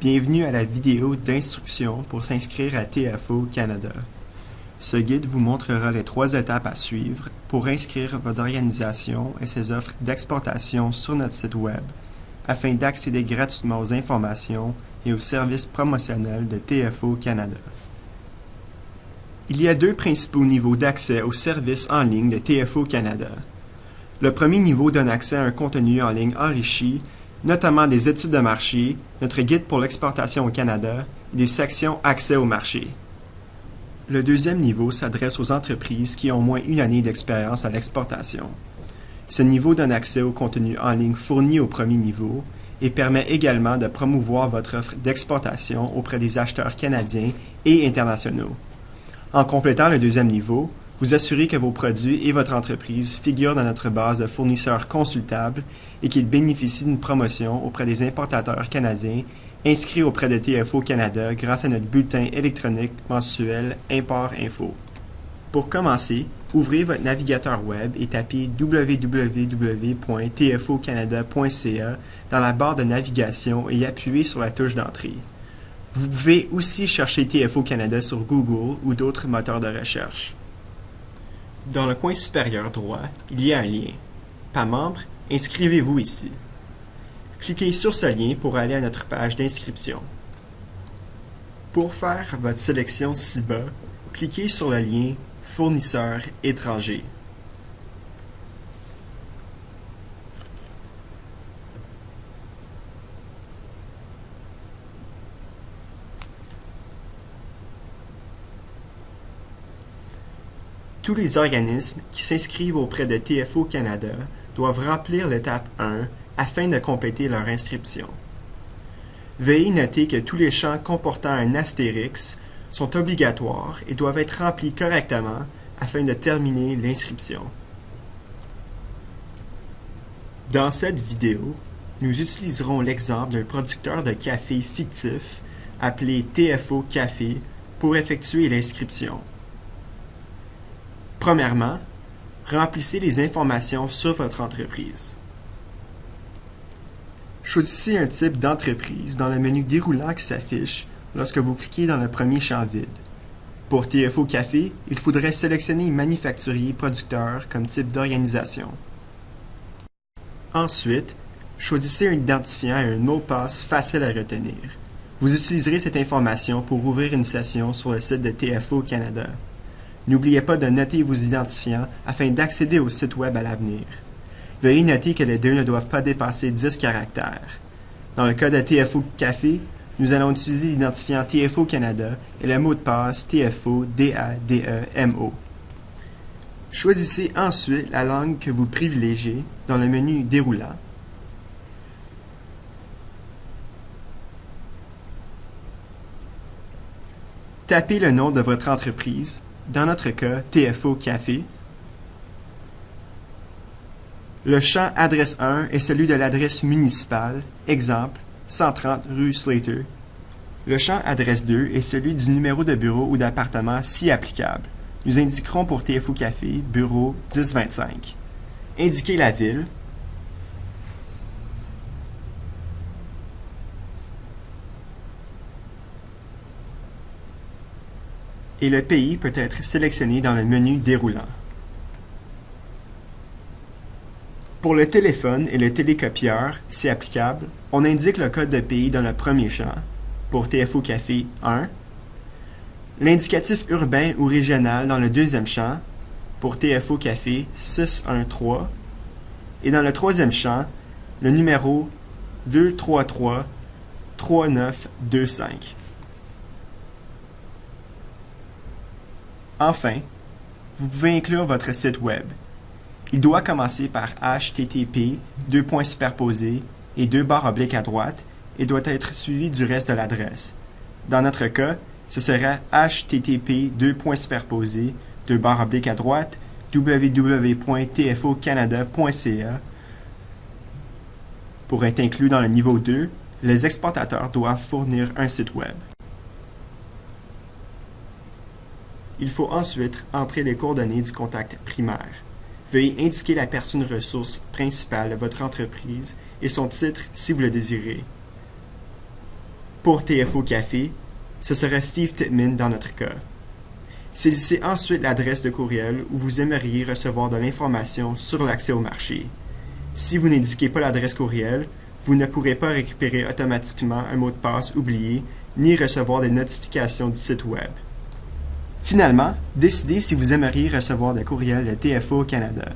Bienvenue à la vidéo d'instruction pour s'inscrire à TFO Canada. Ce guide vous montrera les 3 étapes à suivre pour inscrire votre organisation et ses offres d'exportation sur notre site Web afin d'accéder gratuitement aux informations et aux services promotionnels de TFO Canada. Il y a 2 principaux niveaux d'accès aux services en ligne de TFO Canada. Le premier niveau donne accès à un contenu en ligne enrichi, notamment des études de marché, notre guide pour l'exportation au Canada et des sections accès au marché. Le deuxième niveau s'adresse aux entreprises qui ont au moins une année d'expérience à l'exportation. Ce niveau donne accès au contenu en ligne fourni au premier niveau et permet également de promouvoir votre offre d'exportation auprès des acheteurs canadiens et internationaux. En complétant le deuxième niveau, vous assurez que vos produits et votre entreprise figurent dans notre base de fournisseurs consultables et qu'ils bénéficient d'une promotion auprès des importateurs canadiens inscrits auprès de TFO Canada grâce à notre bulletin électronique mensuel Import Info. Pour commencer, ouvrez votre navigateur web et tapez www.tfocanada.ca dans la barre de navigation et appuyez sur la touche d'entrée. Vous pouvez aussi chercher TFO Canada sur Google ou d'autres moteurs de recherche. Dans le coin supérieur droit, il y a un lien. Pas membre, inscrivez-vous ici. Cliquez sur ce lien pour aller à notre page d'inscription. Pour faire votre sélection ci-bas, cliquez sur le lien Fournisseurs étrangers. Tous les organismes qui s'inscrivent auprès de TFO Canada doivent remplir l'étape 1 afin de compléter leur inscription. Veuillez noter que tous les champs comportant un astérix sont obligatoires et doivent être remplis correctement afin de terminer l'inscription. Dans cette vidéo, nous utiliserons l'exemple d'un producteur de café fictif appelé TFO Café pour effectuer l'inscription. Premièrement, remplissez les informations sur votre entreprise. Choisissez un type d'entreprise dans le menu déroulant qui s'affiche lorsque vous cliquez dans le premier champ vide. Pour TFO Café, il faudrait sélectionner manufacturier producteur comme type d'organisation. Ensuite, choisissez un identifiant et un mot de passe facile à retenir. Vous utiliserez cette information pour ouvrir une session sur le site de TFO Canada. N'oubliez pas de noter vos identifiants afin d'accéder au site web à l'avenir. Veuillez noter que les deux ne doivent pas dépasser 10 caractères. Dans le cas de TFO Café, nous allons utiliser l'identifiant TFO Canada et le mot de passe TFO DADEMO. Choisissez ensuite la langue que vous privilégiez dans le menu déroulant. Tapez le nom de votre entreprise, dans notre cas TFO Café. Le champ Adresse 1 est celui de l'adresse municipale, exemple 130 rue Slater. Le champ Adresse 2 est celui du numéro de bureau ou d'appartement si applicable. Nous indiquerons pour TFO Café bureau 1025. Indiquez la ville. Et le pays peut être sélectionné dans le menu déroulant. Pour le téléphone et le télécopieur, si applicable, on indique le code de pays dans le premier champ, pour TFO Café 1, l'indicatif urbain ou régional dans le deuxième champ, pour TFO Café 613, et dans le troisième champ, le numéro 233-3925. Enfin, vous pouvez inclure votre site web. Il doit commencer par http et 2 barres obliques à droite et doit être suivi du reste de l'adresse. Dans notre cas, ce sera http 2 barres obliques à droite www.tfocanada.ca. Pour être inclus dans le niveau 2, les exportateurs doivent fournir un site web. Il faut ensuite entrer les coordonnées du contact primaire. Veuillez indiquer la personne ressource principale de votre entreprise et son titre si vous le désirez. Pour TFO Café, ce sera Steve Tittman dans notre cas. Saisissez ensuite l'adresse de courriel où vous aimeriez recevoir de l'information sur l'accès au marché. Si vous n'indiquez pas l'adresse courriel, vous ne pourrez pas récupérer automatiquement un mot de passe oublié ni recevoir des notifications du site Web. Finalement, décidez si vous aimeriez recevoir des courriels de TFO Canada.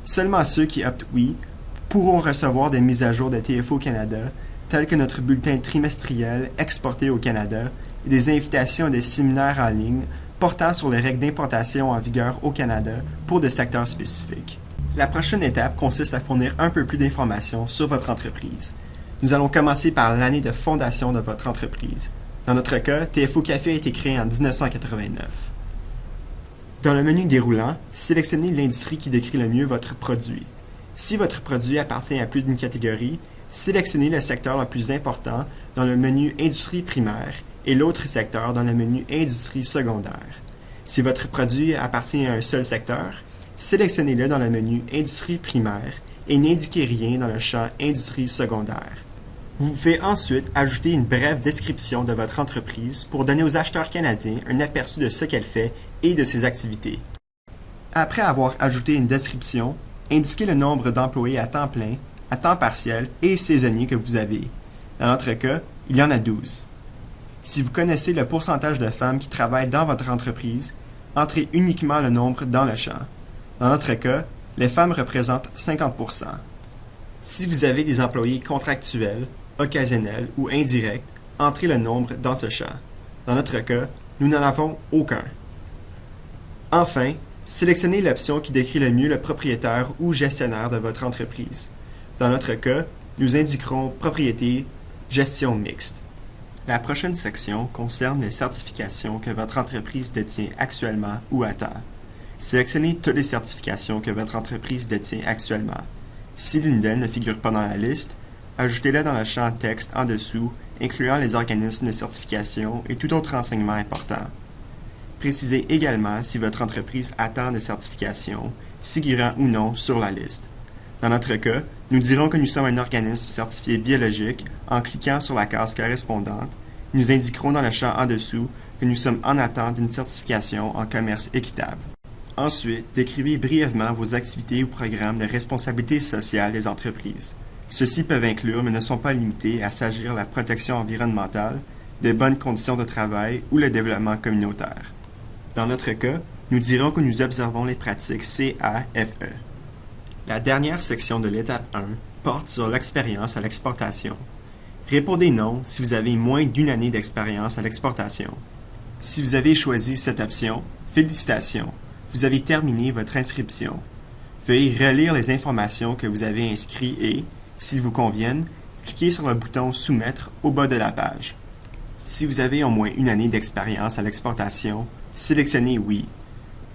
Seulement ceux qui optent oui pourront recevoir des mises à jour de TFO Canada, telles que notre bulletin trimestriel exporté au Canada et des invitations à des séminaires en ligne portant sur les règles d'importation en vigueur au Canada pour des secteurs spécifiques. La prochaine étape consiste à fournir un peu plus d'informations sur votre entreprise. Nous allons commencer par l'année de fondation de votre entreprise. Dans notre cas, TFO Café a été créé en 1989. Dans le menu déroulant, sélectionnez l'industrie qui décrit le mieux votre produit. Si votre produit appartient à plus d'une catégorie, sélectionnez le secteur le plus important dans le menu Industrie primaire et l'autre secteur dans le menu Industrie secondaire. Si votre produit appartient à un seul secteur, sélectionnez-le dans le menu Industrie primaire et n'indiquez rien dans le champ Industrie secondaire. Vous pouvez ensuite ajouter une brève description de votre entreprise pour donner aux acheteurs canadiens un aperçu de ce qu'elle fait et de ses activités. Après avoir ajouté une description, indiquez le nombre d'employés à temps plein, à temps partiel et saisonnier que vous avez. Dans notre cas, il y en a 12. Si vous connaissez le pourcentage de femmes qui travaillent dans votre entreprise, entrez uniquement le nombre dans le champ. Dans notre cas, les femmes représentent 50%. Si vous avez des employés contractuels, occasionnels ou indirects, entrez le nombre dans ce champ. Dans notre cas, nous n'en avons aucun. Enfin, sélectionnez l'option qui décrit le mieux le propriétaire ou gestionnaire de votre entreprise. Dans notre cas, nous indiquerons propriété, gestion mixte. La prochaine section concerne les certifications que votre entreprise détient actuellement ou attend. Sélectionnez toutes les certifications que votre entreprise détient actuellement. Si l'une d'elles ne figure pas dans la liste, ajoutez-la dans le champ texte en dessous, incluant les organismes de certification et tout autre renseignement important. Précisez également si votre entreprise attend des certifications, figurant ou non sur la liste. Dans notre cas, nous dirons que nous sommes un organisme certifié biologique en cliquant sur la case correspondante. Nous indiquerons dans le champ en dessous que nous sommes en attente d'une certification en commerce équitable. Ensuite, décrivez brièvement vos activités ou programmes de responsabilité sociale des entreprises. Ceux-ci peuvent inclure, mais ne sont pas limités, à s'agir de la protection environnementale, des bonnes conditions de travail ou le développement communautaire. Dans notre cas, nous dirons que nous observons les pratiques CAFE. La dernière section de l'étape 1 porte sur l'expérience à l'exportation. Répondez non si vous avez moins d'une année d'expérience à l'exportation. Si vous avez choisi cette option, félicitations, vous avez terminé votre inscription. Veuillez relire les informations que vous avez inscrites et, s'ils vous conviennent, cliquez sur le bouton « Soumettre » au bas de la page. Si vous avez au moins une année d'expérience à l'exportation, sélectionnez « Oui ».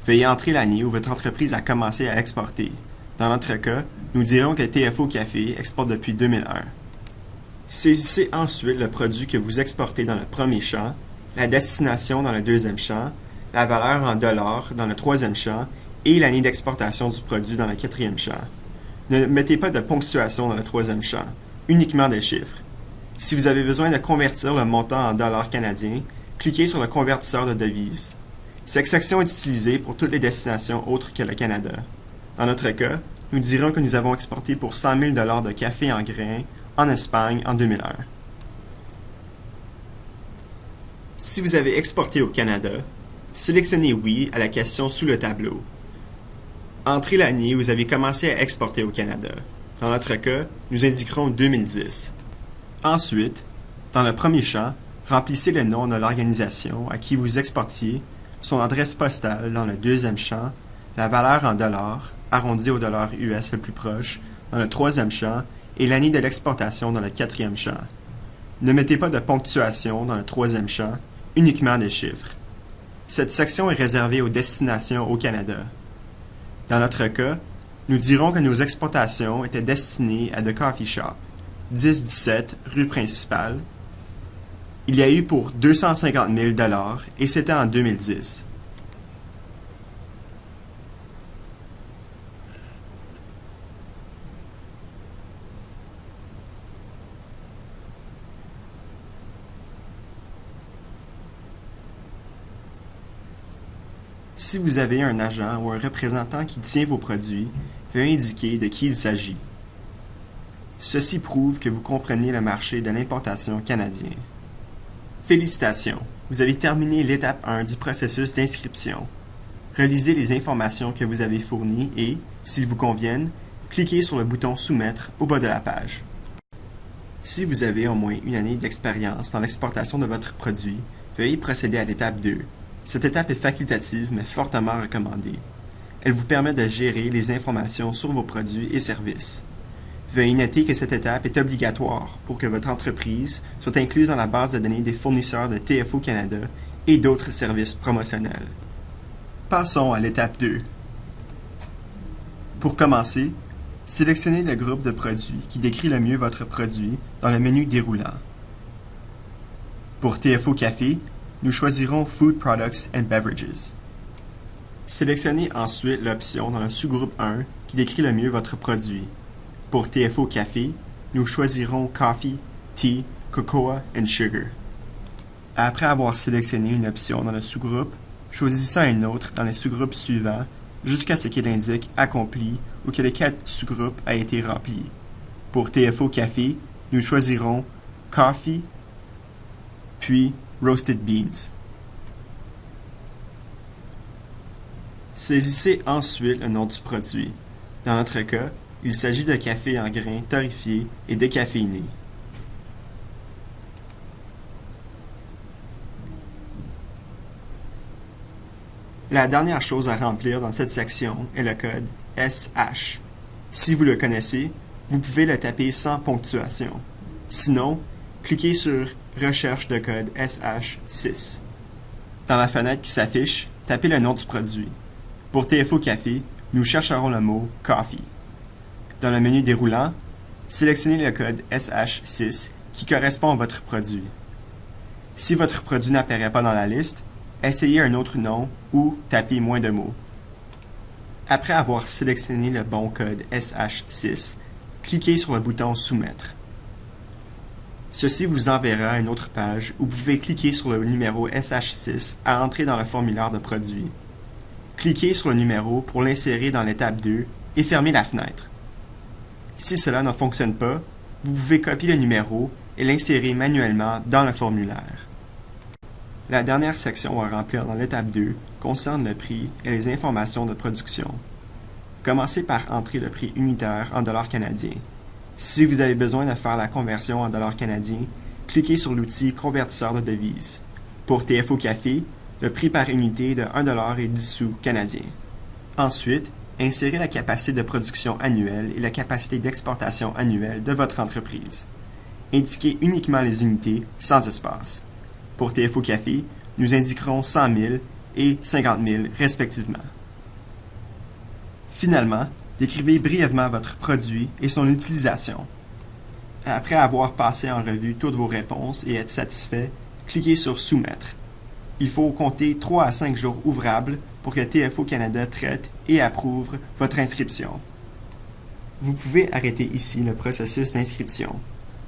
Veuillez entrer l'année où votre entreprise a commencé à exporter. Dans notre cas, nous dirons que TFO Café exporte depuis 2001. Saisissez ensuite le produit que vous exportez dans le premier champ, la destination dans le deuxième champ, la valeur en dollars dans le troisième champ et l'année d'exportation du produit dans le quatrième champ. Ne mettez pas de ponctuation dans le troisième champ, uniquement des chiffres. Si vous avez besoin de convertir le montant en dollars canadiens, cliquez sur le convertisseur de devises. Cette section est utilisée pour toutes les destinations autres que le Canada. Dans notre cas, nous dirons que nous avons exporté pour 100 000 $ de café en grains en Espagne en 2001. Si vous avez exporté au Canada, sélectionnez « Oui » à la question sous le tableau. Entrez l'année où vous avez commencé à exporter au Canada. Dans notre cas, nous indiquerons 2010. Ensuite, dans le premier champ, remplissez le nom de l'organisation à qui vous exportiez, son adresse postale dans le deuxième champ, la valeur en dollars, arrondie au dollar US le plus proche, dans le troisième champ, et l'année de l'exportation dans le quatrième champ. Ne mettez pas de ponctuation dans le troisième champ, uniquement des chiffres. Cette section est réservée aux destinations au Canada. Dans notre cas, nous dirons que nos exportations étaient destinées à The Coffee Shop, 1017 rue principale. Il y a eu pour 250 000 $ et c'était en 2010. Si vous avez un agent ou un représentant qui tient vos produits, veuillez indiquer de qui il s'agit. Ceci prouve que vous comprenez le marché de l'importation canadien. Félicitations! Vous avez terminé l'étape 1 du processus d'inscription. Relisez les informations que vous avez fournies et, s'ils vous conviennent, cliquez sur le bouton « Soumettre » au bas de la page. Si vous avez au moins une année d'expérience dans l'exportation de votre produit, veuillez procéder à l'étape 2. Cette étape est facultative mais fortement recommandée. Elle vous permet de gérer les informations sur vos produits et services. Veuillez noter que cette étape est obligatoire pour que votre entreprise soit incluse dans la base de données des fournisseurs de TFO Canada et d'autres services promotionnels. Passons à l'étape 2. Pour commencer, sélectionnez le groupe de produits qui décrit le mieux votre produit dans le menu déroulant. Pour TFO Café, nous choisirons Food Products and Beverages. Sélectionnez ensuite l'option dans le sous-groupe 1 qui décrit le mieux votre produit. Pour TFO Café, nous choisirons Coffee, Tea, Cocoa and Sugar. Après avoir sélectionné une option dans le sous-groupe, choisissez une autre dans les sous-groupes suivants jusqu'à ce qu'il indique « Accompli » ou que les 4 sous-groupes aient été remplis. Pour TFO Café, nous choisirons Coffee, puis Roasted Beans. Saisissez ensuite le nom du produit. Dans notre cas, il s'agit de café en grains torréfié et décaféiné. La dernière chose à remplir dans cette section est le code SH. Si vous le connaissez, vous pouvez le taper sans ponctuation. Sinon, cliquez sur « Recherche de code SH6 ». Dans la fenêtre qui s'affiche, tapez le nom du produit. Pour TFO Café, nous chercherons le mot « Coffee ». Dans le menu déroulant, sélectionnez le code SH6 qui correspond à votre produit. Si votre produit n'apparaît pas dans la liste, essayez un autre nom ou tapez moins de mots. Après avoir sélectionné le bon code SH6, cliquez sur le bouton « Soumettre ». Ceci vous enverra à une autre page où vous pouvez cliquer sur le numéro SH6 à entrer dans le formulaire de produit. Cliquez sur le numéro pour l'insérer dans l'étape 2 et fermez la fenêtre. Si cela ne fonctionne pas, vous pouvez copier le numéro et l'insérer manuellement dans le formulaire. La dernière section à remplir dans l'étape 2 concerne le prix et les informations de production. Commencez par entrer le prix unitaire en dollars canadiens. Si vous avez besoin de faire la conversion en dollars canadiens, cliquez sur l'outil convertisseur de devises. Pour TFO Café, le prix par unité est de 1,10 $ canadiens. Ensuite, insérez la capacité de production annuelle et la capacité d'exportation annuelle de votre entreprise. Indiquez uniquement les unités sans espace. Pour TFO Café, nous indiquerons 100 000 et 50 000 respectivement. Finalement, décrivez brièvement votre produit et son utilisation. Après avoir passé en revue toutes vos réponses et être satisfait, cliquez sur « Soumettre ». Il faut compter 3 à 5 jours ouvrables pour que TFO Canada traite et approuve votre inscription. Vous pouvez arrêter ici le processus d'inscription.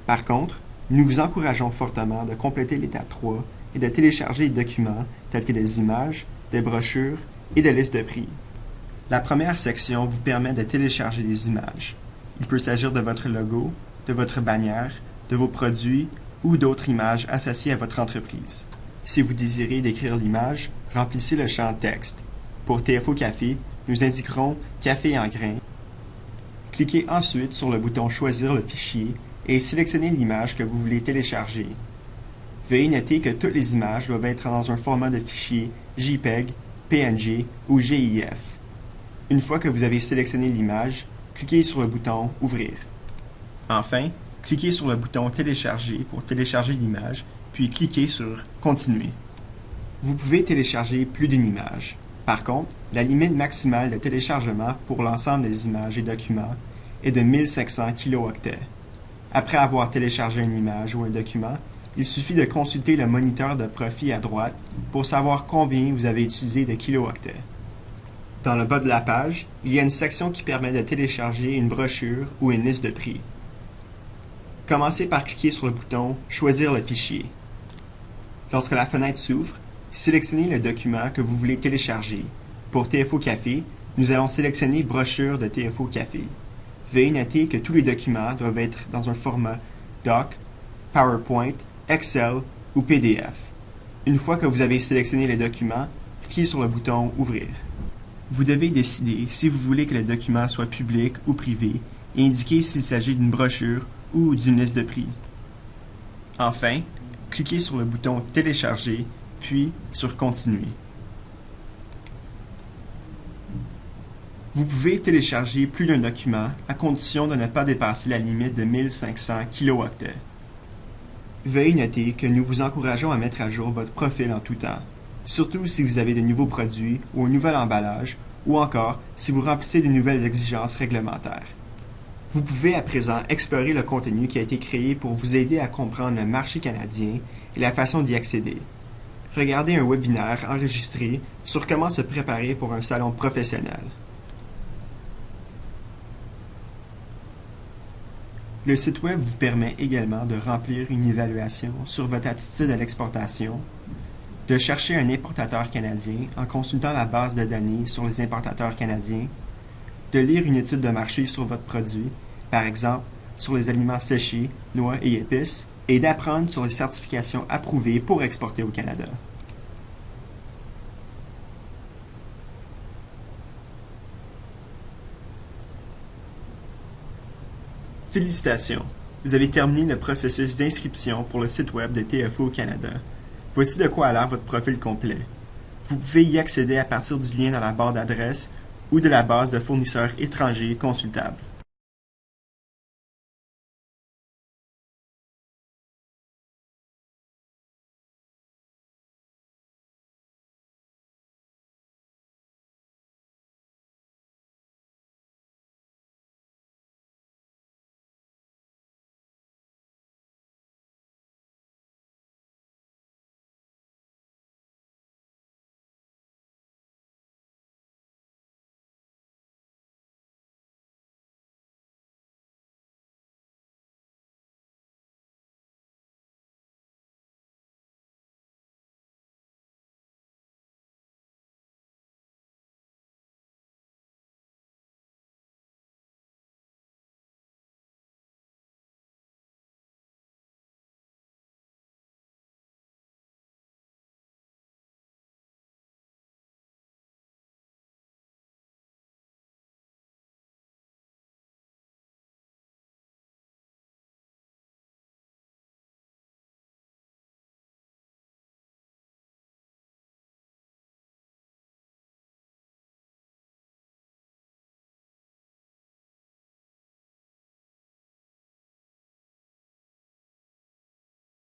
Par contre, nous vous encourageons fortement de compléter l'étape 3 et de télécharger des documents tels que des images, des brochures et des listes de prix. La première section vous permet de télécharger des images. Il peut s'agir de votre logo, de votre bannière, de vos produits ou d'autres images associées à votre entreprise. Si vous désirez décrire l'image, remplissez le champ texte. Pour TFO Café, nous indiquerons « Café en grains ». Cliquez ensuite sur le bouton « Choisir le fichier » et sélectionnez l'image que vous voulez télécharger. Veuillez noter que toutes les images doivent être dans un format de fichier JPEG, PNG ou GIF. Une fois que vous avez sélectionné l'image, cliquez sur le bouton « Ouvrir ». Enfin, cliquez sur le bouton « Télécharger » pour télécharger l'image, puis cliquez sur « Continuer ». Vous pouvez télécharger plus d'une image. Par contre, la limite maximale de téléchargement pour l'ensemble des images et documents est de 1500 kilooctets. Après avoir téléchargé une image ou un document, il suffit de consulter le moniteur de profil à droite pour savoir combien vous avez utilisé de kilooctets. Dans le bas de la page, il y a une section qui permet de télécharger une brochure ou une liste de prix. Commencez par cliquer sur le bouton « Choisir le fichier ». Lorsque la fenêtre s'ouvre, sélectionnez le document que vous voulez télécharger, Pour TFO Café, nous allons sélectionner Brochure de TFO Café. Veuillez noter que tous les documents doivent être dans un format Doc, PowerPoint, Excel ou PDF. Une fois que vous avez sélectionné les documents, cliquez sur le bouton Ouvrir. Vous devez décider si vous voulez que le document soit public ou privé et indiquer s'il s'agit d'une brochure ou d'une liste de prix. Enfin, cliquez sur le bouton Télécharger, puis sur Continuer. Vous pouvez télécharger plus d'un document à condition de ne pas dépasser la limite de 1500 kilooctets. Veuillez noter que nous vous encourageons à mettre à jour votre profil en tout temps, surtout si vous avez de nouveaux produits ou un nouvel emballage, ou encore si vous remplissez de nouvelles exigences réglementaires. Vous pouvez à présent explorer le contenu qui a été créé pour vous aider à comprendre le marché canadien et la façon d'y accéder. Regardez un webinaire enregistré sur comment se préparer pour un salon professionnel. Le site Web vous permet également de remplir une évaluation sur votre aptitude à l'exportation, de chercher un importateur canadien en consultant la base de données sur les importateurs canadiens, de lire une étude de marché sur votre produit, par exemple sur les aliments séchés, noix et épices, et d'apprendre sur les certifications approuvées pour exporter au Canada. Félicitations! Vous avez terminé le processus d'inscription pour le site web de TFO Canada. Voici de quoi a l'air votre profil complet. Vous pouvez y accéder à partir du lien dans la barre d'adresse ou de la base de fournisseurs étrangers consultables.